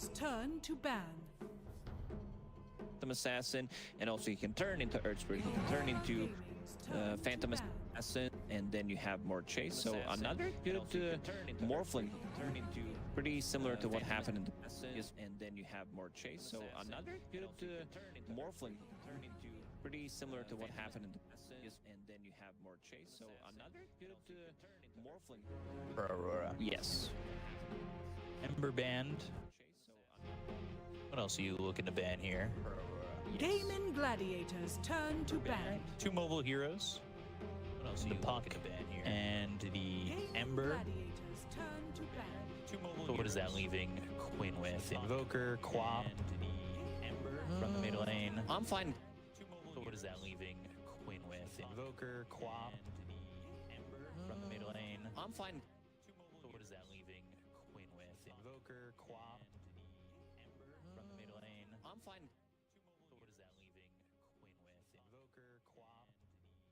Gladiators turn to ban. Assassin, and also you can turn into Earth Spirit, you can turn into Phantom Assassin, and then you have more chase. So another good morphling, pretty similar to what happened in the and then you have more chase. So another good morphling, pretty similar to what happened in the and then you have more chase. So another good morphling For Aurora. Yes. Ember banned. What else are you looking to ban here? Gaming Gladiators turn to ban. 2 mobile heroes. What else are you looking to ban here? And the Ember. Gladiators turn to ban. So what is that leaving Quinn with? Invoker, Quap, from the mid lane. I'm fine. So what is that leaving Quinn with? Invoker, Quap, from the mid lane. I'm fine. So what is that leaving Quinn with? Invoker, Quap, from the mid lane. I'm fine. So what is that leaving Quinn with? Invoker, Quap, from the mid lane.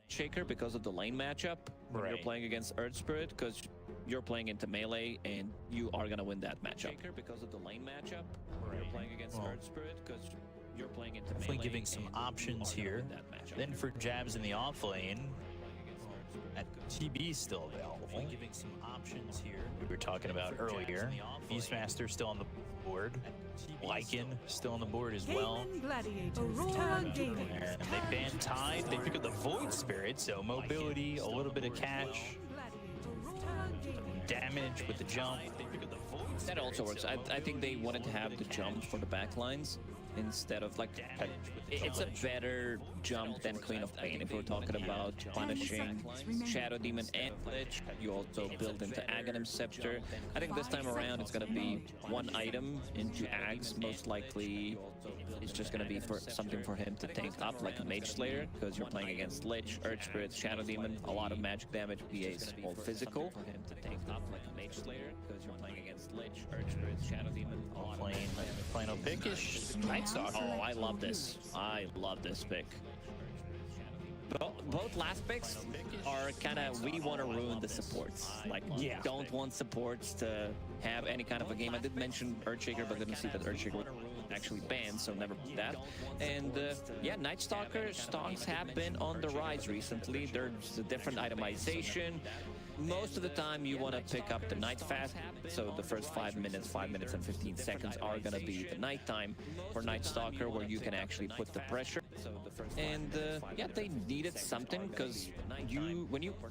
Shaker because of the lane matchup when you're Right. playing against Earth Spirit, because you're playing into melee and you are gonna win that matchup. Shaker because of the lane matchup when you're playing against Earth Spirit, because you're playing into Definitely melee. giving some and options you are gonna here. win that matchup. Then for jabs in the off lane, at TB still available. Giving some options here. We were talking about earlier. Beastmaster still on the board. Lycan still on the board as well. Gaming Gladiators Aurora Gaming. And they ban Tide. They pick up the Void Spirit, so mobility, a little bit of catch, damage with the jump. That also works. I think they wanted to have the jump for the backlines instead of like it's a better jump than Queen of Pain. If we're talking about punishing Shadow Demon and Lich, you also build into Aghanim Scepter. I think this time around it's gonna be one item into Ags. Most likely it's just gonna be for something for him to tank up, like a Mage Slayer, because you're playing against Lich, Earth Spirit, Shadow Demon, a lot of magic damage. PA's all physical. For him to tank up like a Mage Slayer, because you're playing against Lich, Earth Spirit, Shadow Demon, a lot of magic damage. Final pick is Night Stalker. Oh, I love this. I love this pick. Both last picks are kind of, we want to ruin the supports. Like, we don't want supports to have any kind of a game. I did mention Earthshaker, but didn't see that Earthshaker was actually banned, so never did that. And yeah, Night Stalker stocks have been on the rise recently. There's a different itemization. Most of the time you want to pick up the night fast, so the first 5 minutes and 15 seconds are going to be the night time for Night Stalker, where you can actually put the pressure. And yeah, they needed something, because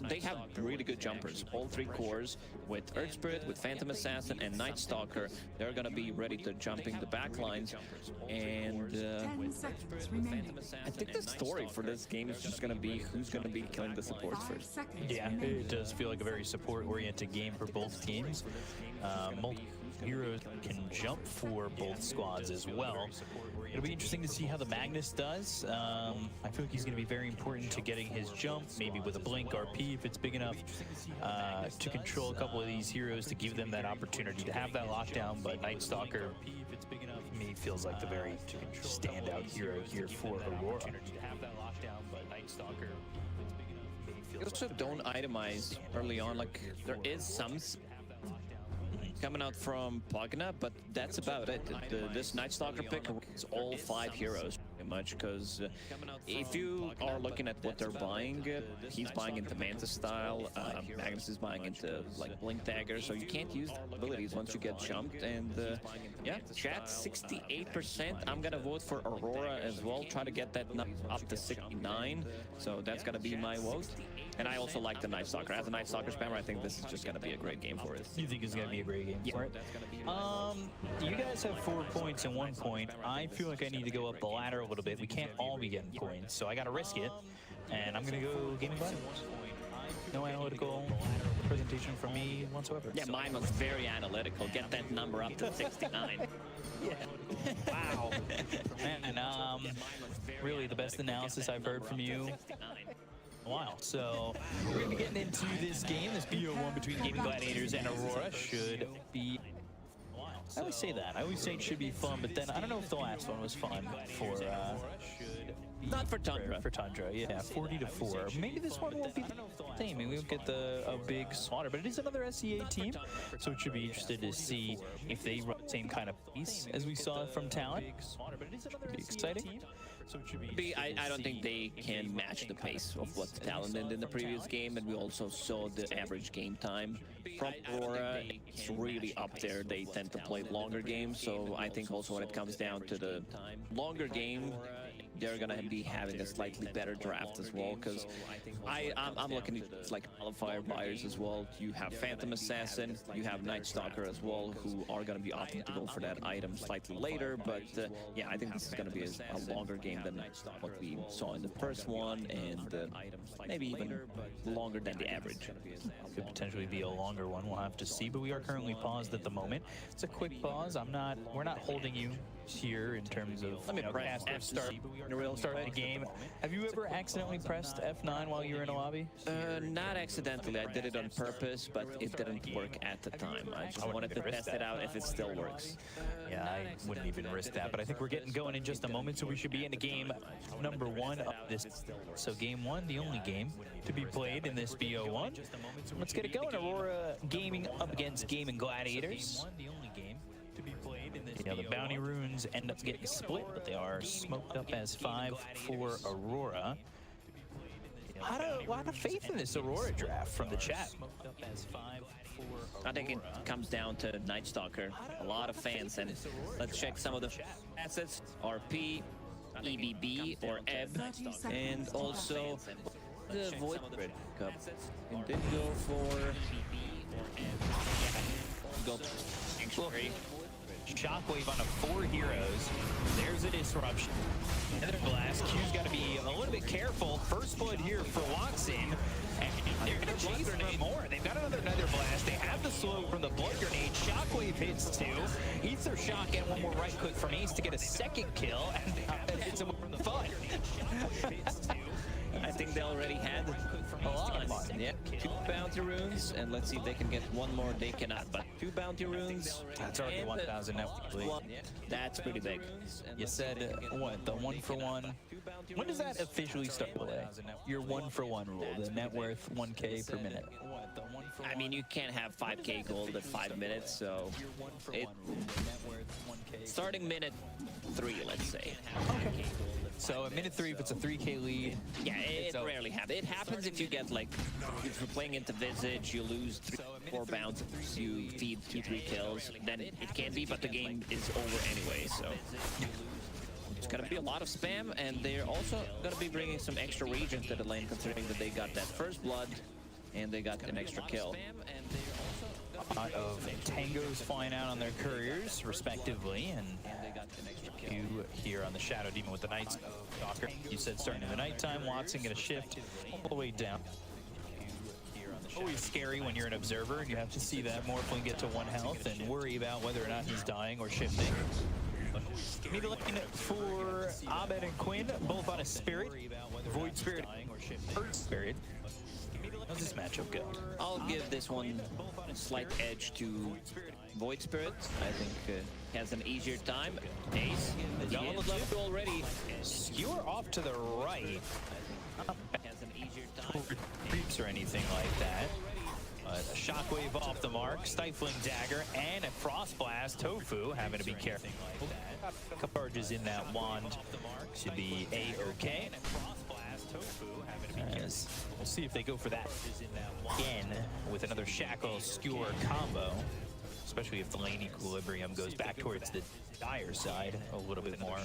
they have really good jumpers. All 3 cores with Earth Spirit, with Phantom Assassin, and Night Stalker, they're going to be ready to jumping the back lines. And 10 seconds remaining. I think the story for this game is just going to be who's going to be killing the supports 5 first. seconds Yeah, remaining. it does feel like a very support-oriented game for both teams. Multiple heroes can jump for both squads as well. It'll be interesting to see how the Magnus does. I feel like he's going to be very important to getting his jump, maybe with a blink RP if it's big enough, to control a couple of these heroes, to give them that opportunity to have that lockdown. But Night Stalker, to me, feels like the very standout hero here for Aurora. You also don't itemize early on. Like, there is some coming out from Pagna, but that's about it. This Night Stalker pick is all 5 heroes pretty much, because if you are looking at what they're buying, he's buying into Mantis style, Magnus is buying into like Blink Dagger, so you can't use the abilities once you get jumped. And yeah, chat 68%. I'm gonna vote for Aurora as well, try to get that up to 69, so that's gonna be my vote. And I also like the Night Stalker. As a Night Stalker spammer, I think this is just gonna be a great game for it. You think it's gonna be a great game for it? You guys have 4 points and 1 point. I feel like I need to go up the ladder a little bit. We can't all be getting points, so I gotta risk it. And I'm gonna go Gaming Gladiators. No analytical presentation from me whatsoever. Yeah, mine was very analytical. Get that number up to 69. Yeah. Wow. And really the best analysis I've heard from you. Wow. So we're gonna be getting into this game. This BO1 between Gaming Gladiators and Aurora should be. I always say that. I always say it should be fun, but then I don't know if the last one was fun for Not for Tundra. For Tundra, yeah, 40-4. Maybe this one won't be the same. Maybe we won't get a big slaughter, but it is another SEA team, so it should be interested to see if they run the same kind of pace as we saw from Talent. Should be exciting. I don't think they can match the pace of what Talent did in the previous game, and we also saw the average game time from Aurora. It's really up there. They tend to play longer games, so I think also when it comes down to the longer game, they're gonna be having a slightly better draft as well, because I'm looking at like qualifier buyers as well. You have Phantom Assassin, you have Night Stalker as well, who are gonna be opting to go for that item slightly later. But yeah, I think this is gonna be a longer game than what we saw in the first one, and maybe even longer than the average. Could potentially be a longer one. We'll have to see. But we are currently paused at the moment. It's a quick pause. We're not holding you here in terms of press F start the game. Have you ever accidentally pressed F9 while you were in a lobby? Not accidentally. I did it on purpose, but it didn't work at the time. I just wanted to test it out if it still works. Yeah, I wouldn't even risk that, but I think we're getting going in just a moment, so we should be into game number 1 of this. So game 1, the only game to be played in this BO1. Let's get it going. Aurora Gaming up against Gaming Gladiators. Yeah, the bounty runes end up getting split, but they are smoked up as 5 for Aurora. A lot of faith in this Aurora draft from the chat. I think it comes down to Night Stalker. A lot of fans, and let's check some of the assets: RP, EBB or EB, and also the Void Spirit Cup. And did go for Sanctuary. Shockwave on a 4 heroes. There's a disruption. Another blast. Q's got to be a little bit careful. First blood here for Watson. And they're going to chase for more. They've got another Nether Blast. They have the slow from the blood grenade. Shockwave hits 2. Ether Shock and one more right click from Ace to get a second kill. And hits him with the fun. I think they already had a lot. Yeah, 2 bounty runes, and let's see if they can get one more. They cannot, but 2 bounty runes. That's already 1,000 now. That's pretty big. You said, what, the 1 for 1? When does that officially start today? Your 1 for 1 rule, the net worth 1K per minute. I mean, you can't have 5K gold at 5 minutes, so starting minute 3, let's say. Okay. So at minute 3, if it's a 3K lead, yeah, it rarely happens. It happens if you get like, if you're playing into Visage, you lose 3-4 bounties, you feed 2-3 kills, then it can be, but the game is over anyway. So it's gonna be a lot of spam, and they're also gonna be bringing some extra regen to the lane, considering that they got that first blood and they got an extra kill. A lot of tangos flying out on their couriers, respectively, and you here on the Shadow Demon with the Night Stalker. You said starting in the nighttime, Watson gonna shift all the way down. Always scary when you're an observer and you have to see that Morphling get to 1 health and worry about whether or not he's dying or shifting. Need to look for Abed and Quinn, both on a Spirit. Void Spirit, Earth Spirit. How's this matchup go? I'll give this one a slight edge to Void Spirit. I think has an easier time. Ace, double level already. Skewer off to the right. Has an easier time. Creeps or anything like that. A Shockwave off the mark, Stifling Dagger, and a Frost Blast. Tofu having to be careful. A couple charges in that wand. Should be A-OK. Yes. We'll see if they go for that again with another Shackle Skewer combo, especially if the lane equilibrium goes back towards the dire side a little bit more.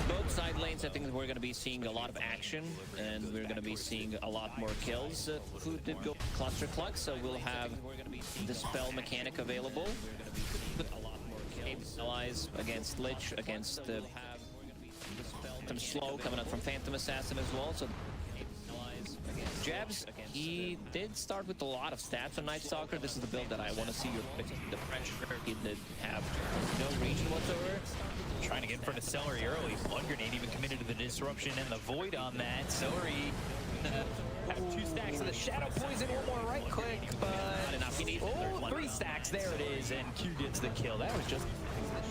Both side lanes, I think we're going to be seeing a lot of action, and we're going to be seeing a lot more kills. Who did go Cluster Cluck, so we'll have the spell mechanic available. Allies against Lich, against some slow coming up from Phantom Assassin as well. So Jabs, he did start with a lot of stats on Night Stalker. This is the build that I want to see. The pressure, he did have no region whatsoever. Trying to get in front of Celery early. Blood Grenade even committed to the disruption and the Void on that. Celery have 2 stacks of the Shadow Poison, 1 more right click, but not enough. He needs 3 stacks. There it is, and Q gets the kill. That was just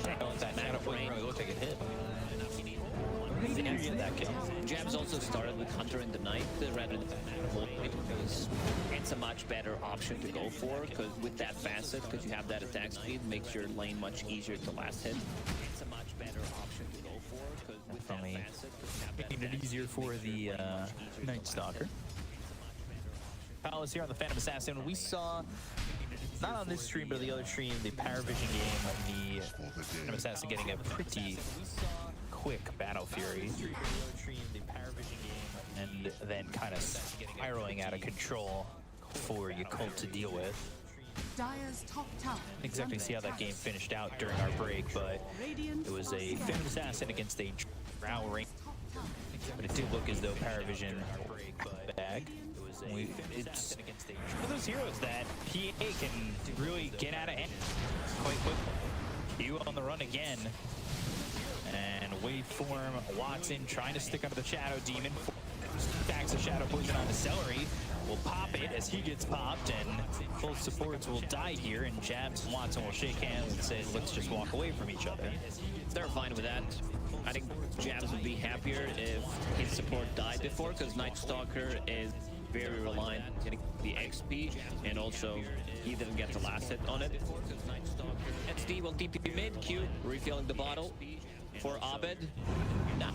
that Shadow Poison really looked like it hit. that kill. Jabs also started with Hunter in the night rather than Void because it's a much better option to go for because with that facet, because you have that attack speed, makes your lane much easier to last hit. It's a much better option to go for because with that facet, making it easier for the Night Stalker. Palace here on the Phantom Assassin. We saw, not on this stream, but the other stream, the Paravision game, the Phantom Assassin getting a pretty quick Battle Fury. And then kind of spiraling out of control for Yakult to deal with. Dyer's top tower. Exactly see how that game finished out during our break, but it was a Phantom Assassin against a Drow Rain. But it did look as though Paravision bag. It's one of those heroes that PA can really get out of hand quite quickly. You on the run again. And waveform, Watson trying to stick under the Shadow Demon. Stacks of Shadow Poison on the Celery. Will pop it as he gets popped, and both supports will die here, and Jabs and Watson will shake hands and say, let's just walk away from each other. They're fine with that. I think Jabs would be happier if his support died before, because Night Stalker is very reliant on getting the XP, and also he didn't get the last hit on it. SD will TP mid, Q, refilling the bottle for Abed. Nah,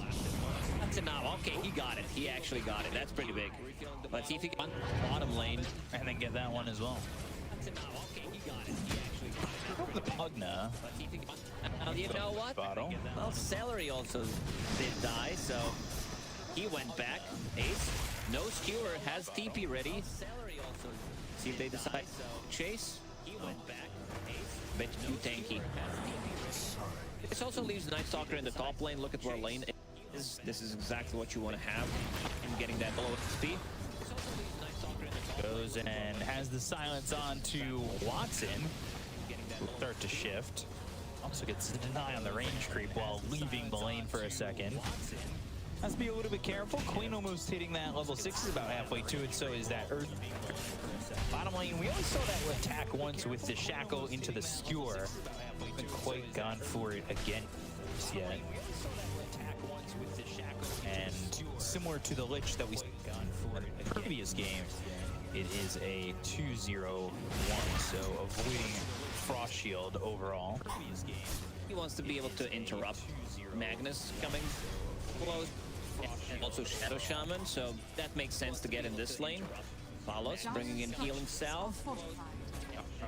that's enough. Okay, he got it. He actually got it. That's pretty big. Let's see if he can bottom lane and then get that one as well. That's enough. Okay, he got it. He actually got it. The Pugna. You know what? Bottle. Well, Celery also did die, so he went back. Ace, no skewer, has TP ready. Celery also. See if they decide to chase. He went back. Ace, bit too tanky. This also leaves Night Stalker in the top lane. Look at where lane is. This is exactly what you want to have. And getting that below speed. Goes and has the silence on to Watson. Will start to shift. Also gets the deny on the range creep while leaving the lane for a second. Has to be a little bit careful. Queen almost hitting that level 6 is about halfway to it, so is that Earth. Bottom lane, we only saw that attack once with the Shackle into the Skewer. Haven't quite gone for it again yet. And similar to the Lich that we saw in the previous game, it is a 2-0-1, so avoiding Frost Shield overall. He wants to be able to interrupt Magnus coming close. And also Shadow Shaman, so that makes sense to get in this lane. Palos bringing in Healing Salve.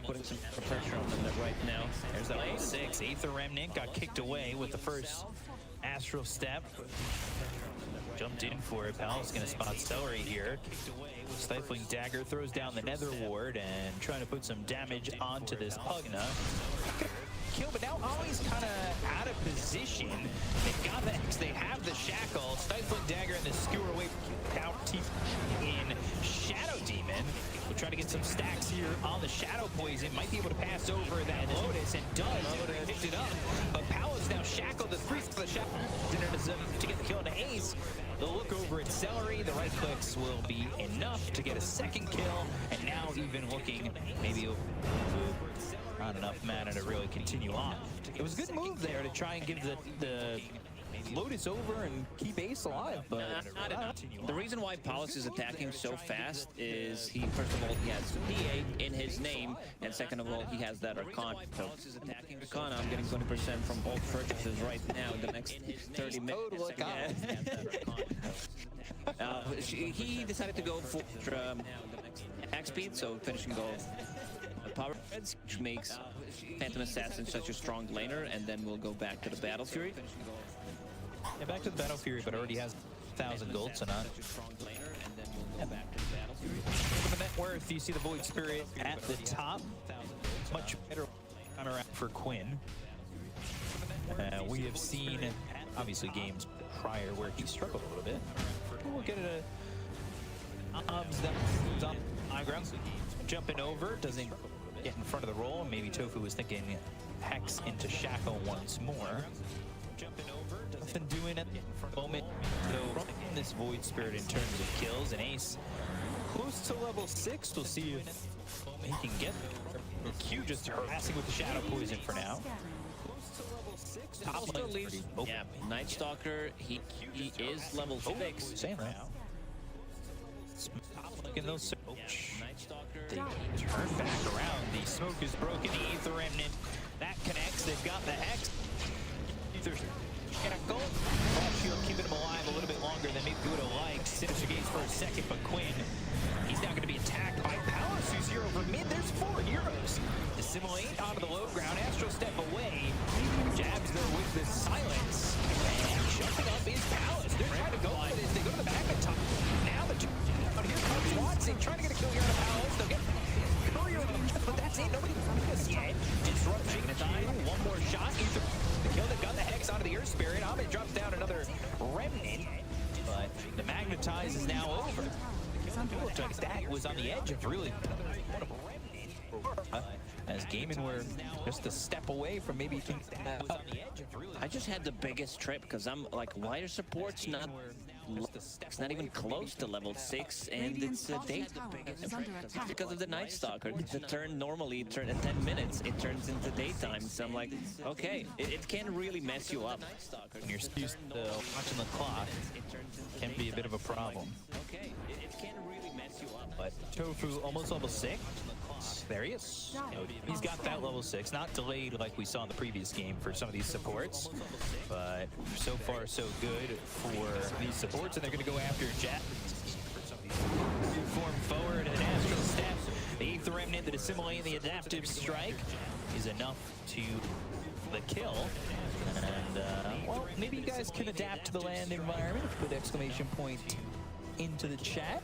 Putting some pressure on them right now. There's that level 6. Aether Remnant got kicked away with the first Astral Step. Jumped in for it. Palos gonna spot Celery here. Stifling Dagger throws down the Nether Ward and trying to put some damage onto this Pugna. Kill, but now Ollie's kind of out of position. They've got the X, they have the Shackle. Stifling Dagger and the Skewer away out in Shadow Demon. We'll try to get some stacks here on the Shadow Poison. Might be able to pass over that Lotus, and does. Picked it up. But Paolo's now shackled. The three for the Shackle to get the kill to Ace. The look over at Celery. The right clicks will be enough to get a second kill. And now even looking maybe not enough mana to really continue on. It was a good move there to try and give the Lotus over and keep Ace alive, but the reason why Palos is attacking so fast is first of all, he has PA in his name, and second of all, he has that Arcana. So Arcana, I'm getting 20% from both purchases right now in the next 30 minutes. He decided to go for attack speed, so finishing goal. Power Reds, which makes Phantom Assassin such a strong laner, and then we'll go back to the Battle Fury. Yeah, back to the Battle Fury, but already has 1,000 gold, so not. For the net worth, you see the Void Spirit at the top. Much better around for Quinn. We have seen, obviously, games prior where he struggled a little bit. We'll get it on agar. Jumping over, doesn't get in front of the roll. Maybe Tofu was thinking Hex into Shackle once more. Jumping over, nothing doing at the moment. So this Void Spirit in terms of kills, and Ace close to level 6. We'll see if he can get there. Q just harassing with the Shadow Poison for now. Also leaves, yeah, Night Stalker, he is level 6. Same right now. Smoking those smoke. They turn back around. The smoke is broken. The Aether Remnant that connects. They've got the Hex. They're gonna go. Shield keeping him alive a little bit longer than maybe we would have liked. Sinister Gaze for a second, but Quinn, he's now going to be attacked by Palace, who's here over mid. There's 4 heroes. Assimilate onto the low ground. Astral step away. Jabs though with the silence. And jumping up is Palace. They're trying to go for this. They go to the back of top. Now the two. But here comes Watson trying to get a kill here on Palace. They'll get Courier, but that's it. Nobody can yet. Disrupt taking time. One more shot. Either the kill that got the Hex onto the Earth Spirit. Ahmed drops down another Remnant. But the Magnetize is now over. That was on the edge of really as Gaming were just a step away from maybe thinking that I just had the biggest trip because I'm like, why are supports not? It's not even close to level 6, and it's a day. It's because of the Night Stalker. The turn normally in 10 minutes, it turns into daytime. So I'm like, okay, it can really mess you up. when you're used to watching the clock, can be a bit of a problem. Okay, it can really mess you up. But Tofu almost level 6. There he is. He's got that level 6, not delayed like we saw in the previous game for some of these supports, but so far so good for these supports, and they're going to go after Jet. Form forward and an Astral Step. The Aether Remnant, the Assimilate, the Adaptive Strike is enough to the kill. And, well, maybe you guys can adapt to the land environment. Put exclamation point into the chat.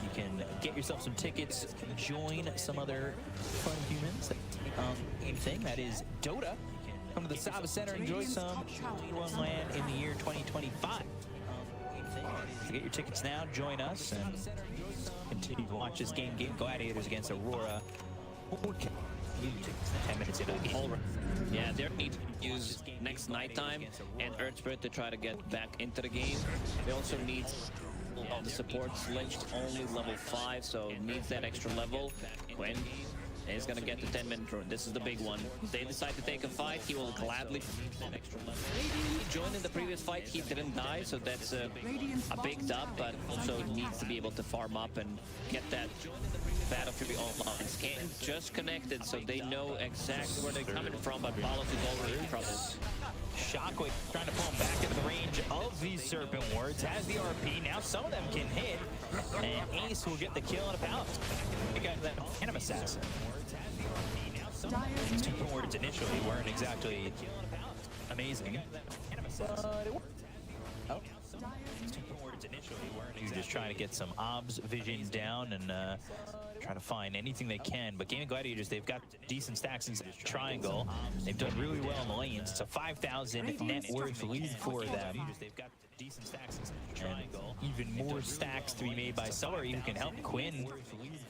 You can get yourself some tickets, join some other fun humans. Same thing, that is Dota. Come to the Saba Center, enjoy some BO1 land in the year 2025. To get your tickets now, join us and continue to watch this game. Game Gladiators against Aurora. 10 minutes into the game. Yeah, they need to use next nighttime and Earth Spirit to try to get back into the game. They also need the supports lynched only level 5, so needs that extra level. Quinn is gonna get the 10-minute run. This is the big one. If they decide to take a fight, he will gladly an extra level. He joined in the previous fight, he didn't die, so that's a big dub, but also needs to be able to farm up and get that Battlefield online. Can't just connected, so they know exactly where they're coming from, but Palos is already in trouble. Shockwave trying to pull him back into the range of these Serpent Wards. Has the RP. Now some of them can hit. And Ace will get the kill on a Palace. We got that Phantom Assassin. Serpent Wards initially weren't exactly amazing. But it worked. Oh. You're just trying to get some obs vision down and trying to find anything they can. But Gaming Gladiators, they've got decent stacks in the triangle. They've done really well in the lanes. It's a 5,000 net worth lead for them. They've got decent stacks in the triangle. Even more stacks to be made by Sully, who can help Quinn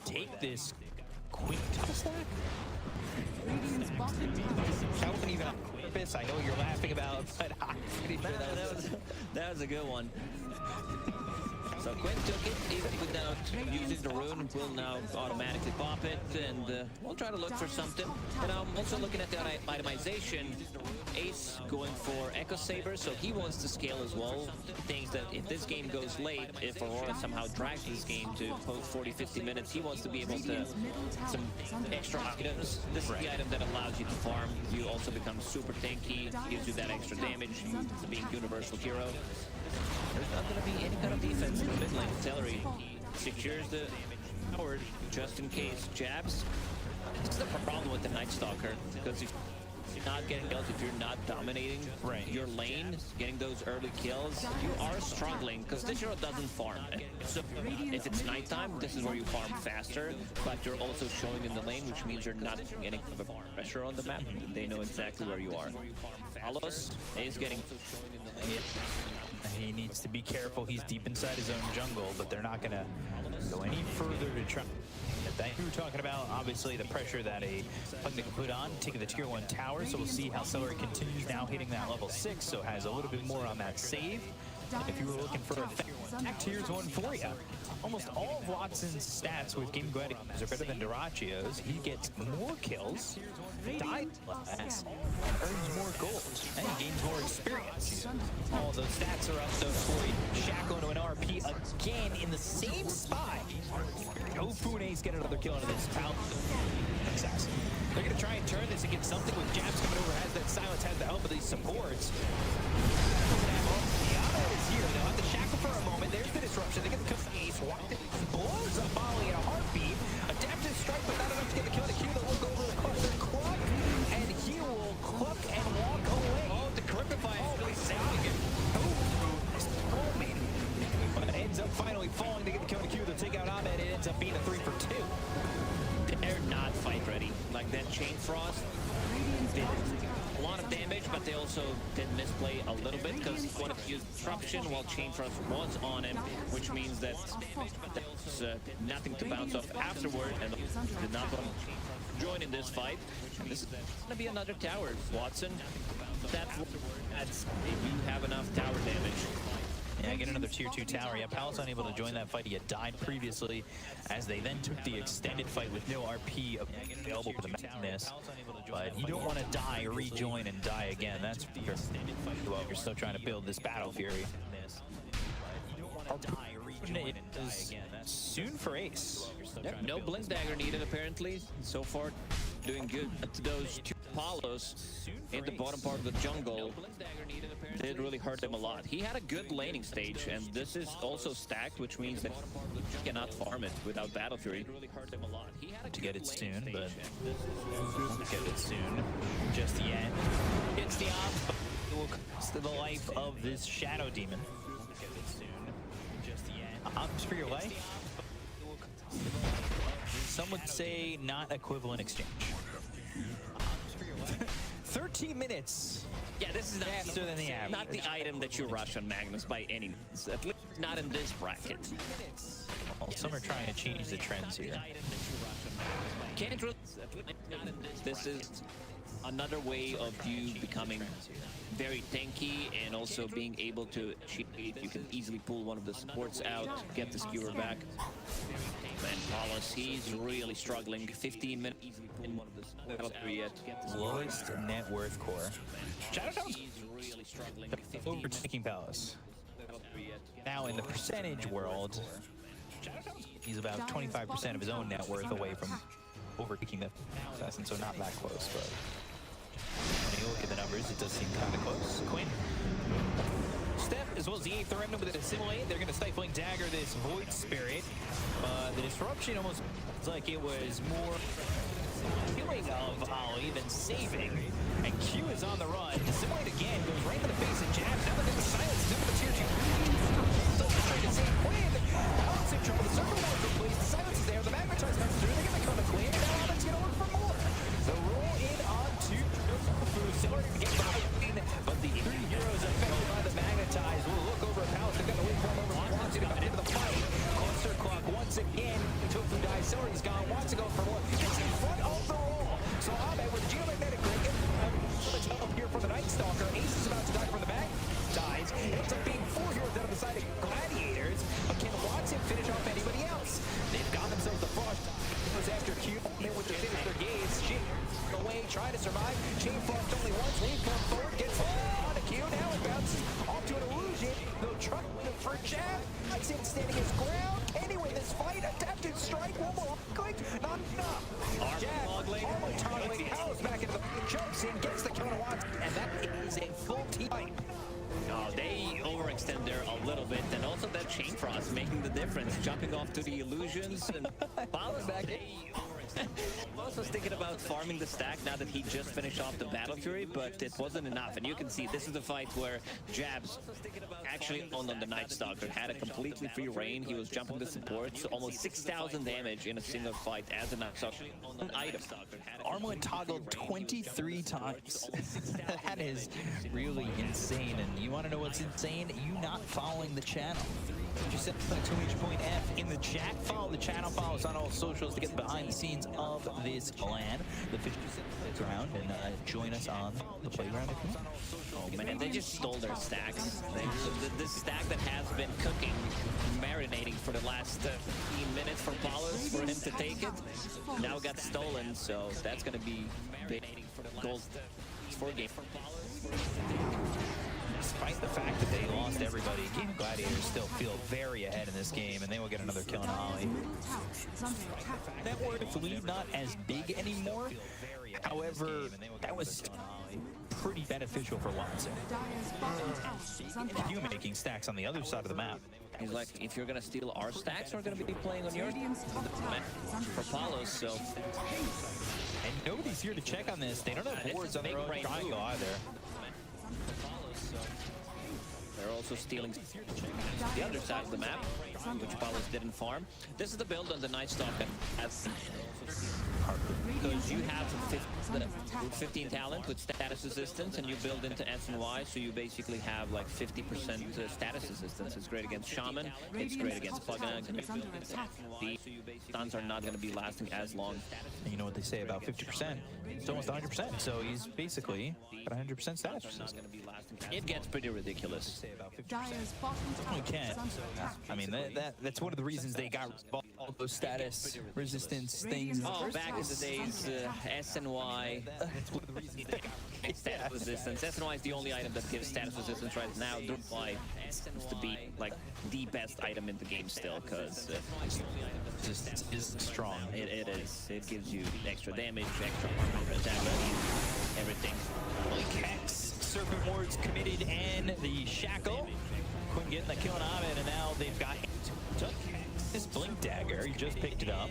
take this Quinn top stack. That wasn't even on purpose. I know what you're laughing about, but I'm pretty sure that was a good one. So Quinn took it, even without using the rune, will now automatically pop it, and we'll try to look for something. But I'm also looking at the itemization. Ace going for Echo Saber, so he wants to scale as well. He thinks that if this game goes late, if Aurora somehow drags this game to post 40-50 minutes, he wants to be able to some extra items. This is the item that allows you to farm. You also become super tanky, gives you that extra damage, being universal hero. There's not going to be any kind of defense in the mid lane. Celery secures the tower just in case. Jabs. This is the problem with the Night Stalker, because if you're not getting kills, if you're not dominating your lane, getting those early kills, you are struggling because this hero doesn't farm. So if it's nighttime, this is where you farm faster, but you're also showing in the lane, which means you're not getting pressure on the map. They know exactly where you are. Palos is getting He needs to be careful. He's deep inside his own jungle, but they're not going to go any further to try. We were talking about, obviously, the pressure that a Pugna can put on, taking the tier 1 tower, so we'll see how Celery continues now hitting that level 6, so has a little bit more on that save. If you were looking for a tiers 1 for you, almost all of Watson's stats with Game Gladiators are better than Duracio's. He gets more kills, dies less, and earns more gold. Hey, All those stats are up though for Shaco to an RP again in the same spot. No Funes get another kill into this. Success. They're going to try and turn this and get something with Jabs coming over, has that silence, has the help of these supports. Is here. They'll have to shackle for a moment. There's the disruption. They get the ace. Blows up Molly in a heartbeat. Adaptive strike, but not enough to get the kill. The Q, they'll look over the cluster cluck, and he will cluck and walk away. Oh, the Cryptify is really sounding it. But it ends up finally falling to get the kill. The Q, they'll take out Ahmed. It ends up being a 3 for 2. They're not fight ready. Like that Chain Frost did a lot of damage, but they also did misplay a little bit because he wanted to use Disruption while Chain Frost was on him, which means that there's nothing to bounce off afterward, and did not want to join in this fight. And this is going to be another tower. Watson, that's if you have enough tower damage. Yeah, get another tier 2 tower. Yeah, Pal's unable to join that fight. He had died previously as they then took the extended fight with no RP available for the madness. But you don't want to die, rejoin, and die again. That's well, you're still trying to build this Battle Fury. It is soon for Ace. Yep, no Blink Dagger needed apparently. So far, doing good. To those two Palos in the bottom part of the jungle did really hurt him a lot. He had a good laning stage, and this is also stacked, which means that you cannot farm it without Battle Fury. To get it soon, but won't get it soon just yet. It's the op. It will cost the life of this Shadow Demon. Ops for your life? Some would say not equivalent exchange. 13 minutes. Yeah, this is faster than the average. Not the item that you rush on Magnus by any means. At least not in this bracket. Well, some are trying to change the trends here. Can't really. This is another way of you becoming very tanky and also being able to cheat. You can easily pull one of the supports out, get the skewer back. Man, Paulus, he's really struggling. 15 minutes in one of the yet. Lowest net worth core. Shadowtown's really struggling. Overtaking Palace. Now in the percentage world, he's about 25% of his own net worth away from overtaking the assassin, so not that close, but when you look at the numbers, it does seem kind of close. Quinn. Step, as well as the 8th Remnant with an Assimilate. They're going to Stifling Dagger this Void Spirit. The Disruption almost looks like it was more killing of Ollie than saving. And Q is on the run. Assimilate again, goes right in the face of Jabs. Now they're going to silence him with the tier 2. So they're trying to save Quinn. Alex in trouble. The circle wall is replaced. The silence is there. The Magnetize comes through. They're going to come to Quinn. Now Alex going to look for more. The roll in on 2. Celery to get by, but the 3 heroes affected by the Magnetize will look over at Palace. They've got the waveform over from Watson to come into the fight. Cluster clock once again. Tofu dies. Celery's gone. Watson going for more. Gets in front of the roll. So Ahmed with the geomagnetic ring. Let's help here for the Night Stalker. Ace is about to die from the back. Dies. It ends up being 4 heroes out of the side of Gladiators. But can Watson finish off anybody else? They've got themselves the frost. After Q, they with the finish brigades. Away, trying to survive. Chain Frost only once. Wave come forward, gets on a Q. Now it bounces off to an illusion. They'll try for Jab. Watson standing his ground. Anyway, this fight, adapted strike. One more click, not enough. Jab, armor toggling. Powers back into the jumps in, gets the kill to Watson, and that is a full team fight. Oh, they overextend there a little bit, and also that Chain Frost making the difference, jumping off to the illusions and Paulus back. I was thinking about farming the stack now that he just finished off the Battle Fury, but it wasn't enough. And you can see this is the fight where Jabs actually owned on the Night Stalker, had a completely free reign. He was jumping the support, so almost 6,000 damage in a single fight as a Night Stalker. An item. Armlet toggled 23 times. That is really insane. And you want to know what's insane? You not following the channel. Just set the !F in the chat. Follow the channel. Follow us on all socials to get behind the scenes of this LAN. The ground and join us on the playground if you want. Oh man, they just stole their stacks. This stack that has been cooking, marinating for the last 15 minutes for Paulus for him to take it, now got stolen. So that's gonna be big gold for game for Paulus. despite the fact that they lost everybody, Game of Gladiators still feel very ahead in this game, and they will get another kill on Ollie. That Warriors lead not as big anymore. However, that was pretty beneficial for Watson. You making stacks on the other side of the map. He's like, if you're gonna steal our stacks, we're gonna be playing on yours for Palos, so. And nobody's here to check on this. They don't have boards on their own triangle either. They're also stealing the other side of the map, which Palos didn't farm. This is the build on the Night Stalker. Because you have 15 talent with status resistance, and you build into S and Y, so you basically have like 50% status resistance. It's great against Shaman, it's great against Plugin, the stuns are not going to be lasting as long. And you know what they say about 50%? It's almost 100%, so he's basically got 100% status resistance. It gets pretty ridiculous. We can. I mean, that's one of the reasons they got all those status resistance things. Oh, back in the days, S and Y. Status resistance. S and Y is the only item that gives status resistance right now. Y seems to be like the best item in the game still, because resistance is strong. It is. It gives you extra damage, extra armor, attack, everything. Hex, Serpent Wards committed, and the Shackle. Couldn't get the kill on Ahmed, and now they've got this Blink Dagger. He just picked it up.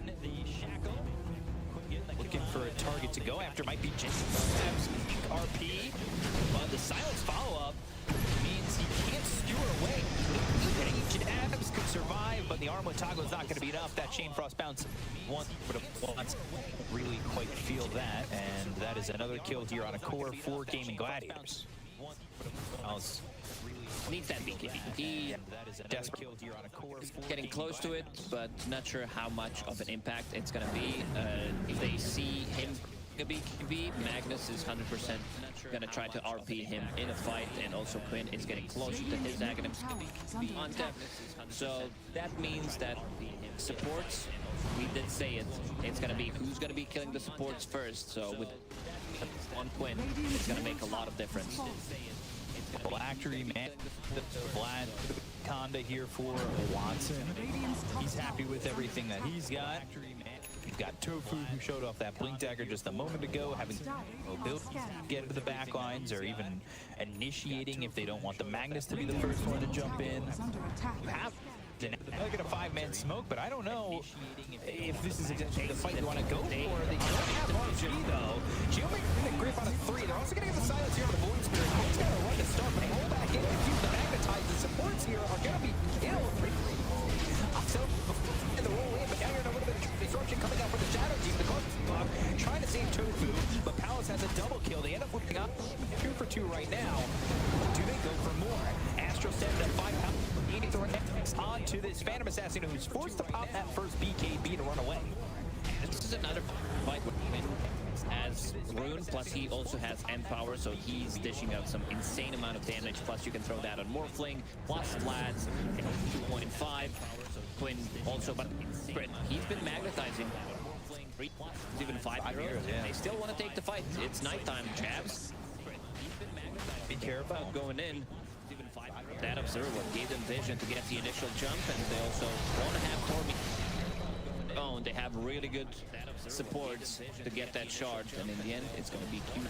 Looking for a target to go after. Might be Jabs RP, but the silence follow-up means he can't skewer away. Jabs could survive, but the Armlet Toggle is not going to be enough. That Chain Frost bounce won't really quite feel that, and that is another kill here on a core for Gaming Gladiators. Needs that BKB. He desperate. Getting close to it, but not sure how much of an impact it's going to be. If they see him a BKB, Magnus is 100% going to try to RP him in a fight, and also Quinn is getting closer to his Aghanim's contact. So that means that supports, we did say it, it's going to be who's going to be killing the supports first. So with on Quinn, it's going to make a lot of difference. Blackery, man, Vlad Conda here for Watson. He's happy with everything that he's got. You've got Tofu, who showed off that Blink Dagger just a moment ago, having built get into the back lines, or even initiating if they don't want the Magnus to be the first one to jump in. You have they'll get a 5-man smoke, but I don't know if this is exactly the fight you want to go for. They don't have RG though. She'll make a grip on a 3. They're also going to get the silence here on the Void Spirit. He's got to run to start, but they hold back in. The magnetized supports here are going to be ill. So, the roll in, but now you're in a little bit of disruption coming out from the Shadow Team. The Cloak Block trying to save Tofu, but Palace has a double kill. They end up whipping up 2 for 2 right now. Do they go for more? Astro standing at 5 pounds. On to this Phantom Assassin, who's forced to pop that first BKB to run away. This is another fight with him as Rune, plus he also has end power, so he's dishing out some insane amount of damage, plus you can throw that on Morphling, plus Vlad's 2.5. Quinn also, but he's been magnetizing. Even 5 years, yeah. They still want to take the fight. It's nighttime, Jabs. Be careful going in. That observer gave them vision to get the initial jump, and they also want to have Torby own. They have really good supports to get that charged, and in the end, it's going to be cute.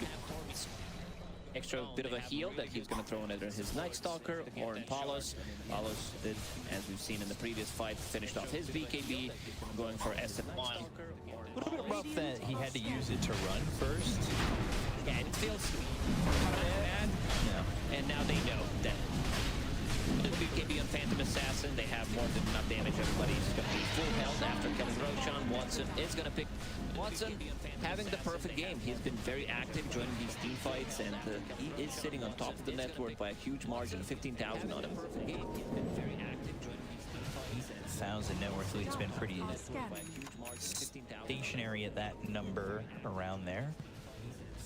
Extra bit of a heal that he's going to throw in either his Night Stalker or in Palos. Palos did, as we've seen in the previous fight, finished off his BKB, going for S1. A little bit rough that he had to use it to run first. Yeah, it feels bad. Yeah. And now they know that BKB on Phantom Assassin, they have more than enough damage. Everybody's going to be full health after killing Roshan. Watson is going to pick Watson, having the perfect game. He's been very active joining these team fights, and he is sitting on top of the net worth by a huge margin, 15,000 on him. He's been very active joining these team fights. 1,000 net worth lead has been pretty stationary at that number around there.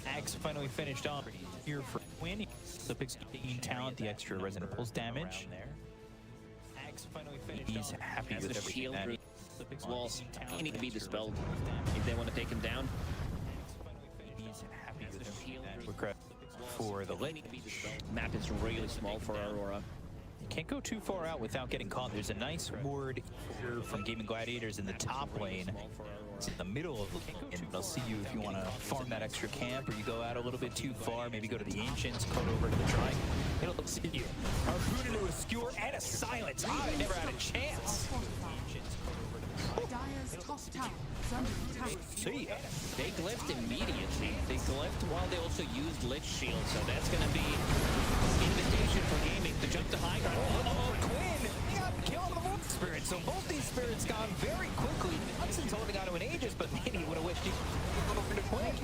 Axe finally finished off here for Quinn. The picks 18 talent, the extra Resonant Pulse damage. He's happy with everything. Walls need to be dispelled if they want to take him down. He's happy with everything. for the Lich. Map is really small for Aurora. Can't go too far out without getting caught. There's a nice ward here from Gaming Gladiators in the top lane. It's in the middle of the lane, and I'll see you if you want to farm that extra camp, or you go out a little bit too far, maybe go to the Ancients, code over to the Triangle. It'll see you. Harpoon into a skewer and a silence. I never had a chance. Dire's top tower is under attack. See ya. They glyphed immediately. They glyphed while they also used Lich Shield, so that's going to be invitation for Gaming to jump to high ground. Oh, Quinn! He got killed with the Wolf Spirit, so both these spirits gone very quickly. Hudson's holding on to an Aegis, but maybe he would have wished he would over to Quinn.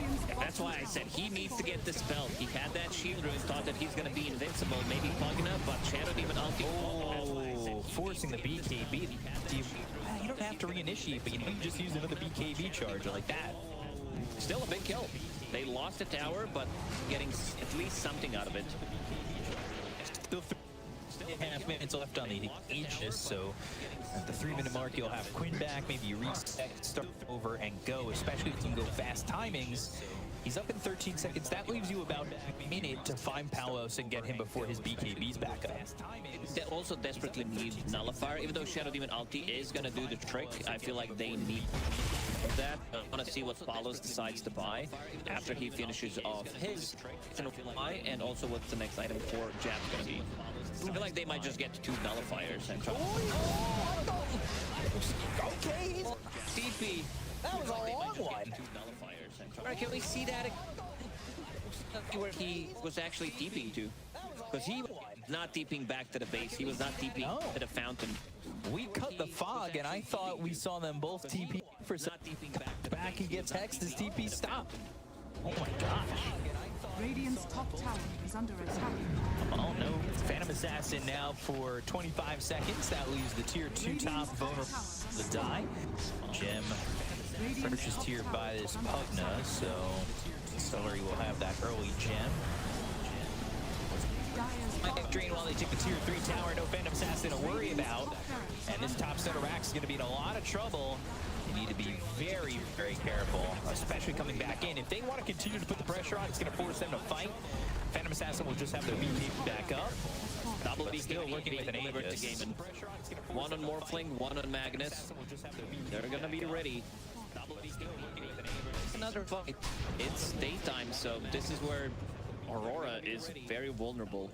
That's why I said he needs to get dispelled. He had that shield rune, thought that he's going to be invincible, maybe bugging up, but Shadow Demon ulti. Oh, forcing the BKB. You don't have to reinitiate, but you just use another BKB charge like that. Still a big kill. They lost the tower, but getting at least something out of it. Still 3.5 minutes left on the Aegis, so at the 3-minute mark, you'll have Quinn back. Maybe you reset, start over, and go, especially if you can go fast timings. He's up in 13 seconds. That leaves you about a minute to find Palos and get him before his BKB's back up. They also desperately need Nullifier. Even though Shadow Demon ulti is going to do the trick, I feel like they need that. I want to see what Palos decides to buy after he finishes off his buy, and also what's the next item for Jab's going to be. I feel like they might just get 2 Nullifiers and try. Okay, TP. that was a long one. Alright, can we see that where he was actually TPing to? Because he was not TPing back to the base. He was not TPing to the fountain. We cut the fog, and I thought we saw them both TP for some. Not TPing Back, he gets hexed, his TP stopped. Oh my gosh. Radiant's top tower is under attack. Oh no, Phantom Assassin now for 25 seconds. That leaves the tier 2 top vulnerable to die. Gem purchased here by this Pugna, so Celery will have that early gem. Drain while they take the tier 3 tower. No Phantom Assassin to worry about. And this top center rack is going to be in a lot of trouble. They need to be very, very careful, especially coming back in. If they want to continue to put the pressure on, it's going to force them to fight. Phantom Assassin will just have their BKB back up. Double But still working with an Aegis. One on Morphling, one on Magnus. They're going to be ready. Another fight. It's daytime, so this is where Aurora is very vulnerable.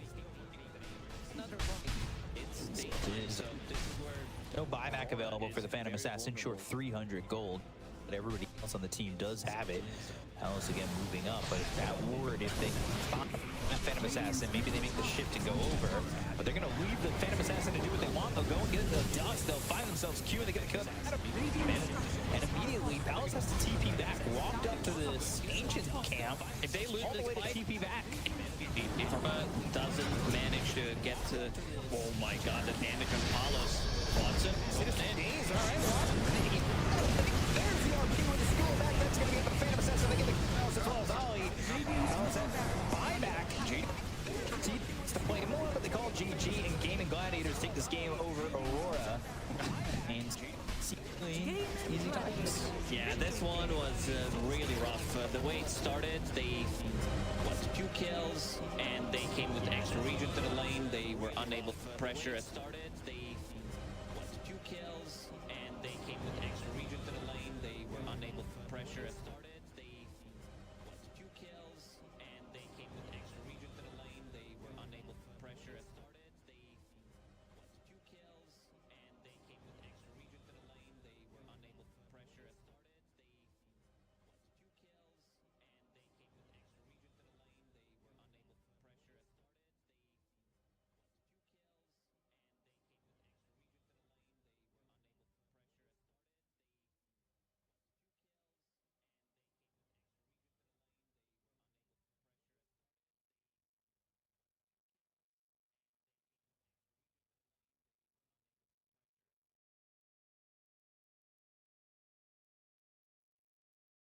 No buyback available for the Phantom Assassin, short 300 gold, but everybody else on the team does have it. Palos again moving up, but that ward, if they find that Phantom Assassin, maybe they make the shift and go over, but they're going to leave the Phantom Assassin to do what they want. They'll go and get the dust, they'll find themselves Q, and they're going to kill Adam. And immediately, Palos has to TP back, walked up to this Ancient camp. If they lose the fight, TP back. If doesn't manage to get to... Oh my god, the damage on Palos. Watson. All right, there's the RP with the school back. That's going to get the Phantom Assassin. They get the Palos as well as Ollie. Buyback. GG needs to play more, but they call GG, and Gaming Gladiators take this game over Aurora. And easy times. Yeah, this one was really rough. The way it started, they got 2 kills, and they came with extra region to the lane. They were unable to pressure it. They got 2 kills, and they came with extra region to the lane. They were unable to pressure it.